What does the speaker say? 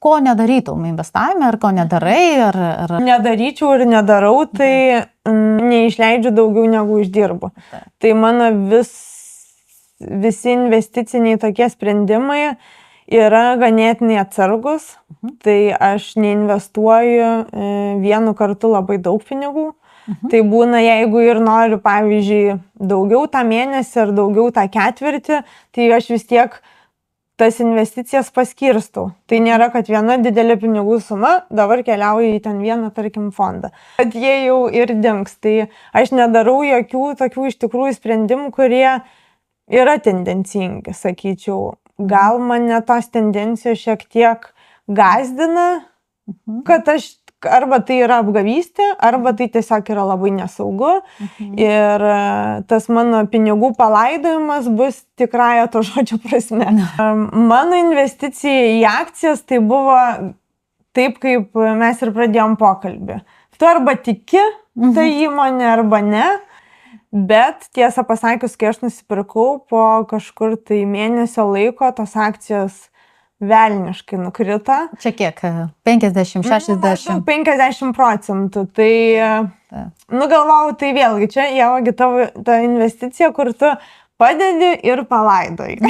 Ko nedarytum investavime, ar ko nedarai, ar... Nedaryčiau ir nedarau, tai neišleidžiu daugiau negu uždirbu. Tai mano visi investiciniai tokie sprendimai yra ganėtinai atsargus. Tai aš neinvestuoju vienu kartu labai daug pinigų. Tai būna, jeigu ir noriu, pavyzdžiui, daugiau tą mėnesį ar daugiau tą ketvirtį, tai aš vis tiek tas investicijas paskirstau. Tai nėra, kad viena didelė pinigų suma dabar keliauja į ten vieną, tarkim, fondą. Kad jie jau ir dings. Tai aš nedarau jokių tokių iš tikrųjų sprendimų, kurie yra tendencingi, sakyčiau. Gal mane tos tendencijos šiek tiek gąsdina, kad aš arba tai yra apgavystė, arba tai tiesiog yra labai nesaugu. Ir tas mano pinigų palaidojimas bus tikrąja to žodžio prasme. Mano investicija į akcijas tai buvo taip, kaip mes ir pradėjom pokalbį. Tu arba tiki tą įmonę, arba ne. Bet tiesą pasakius, kai aš nusipirkau, po kažkur tai mėnesio laiko tos akcijos velniškai nukrito. Čia kiek? 50, 60? 50%. Tai, galvojau, tai vėlgi čia, Ieva, tavo ta investicija, kur tu padedi ir palaidoji.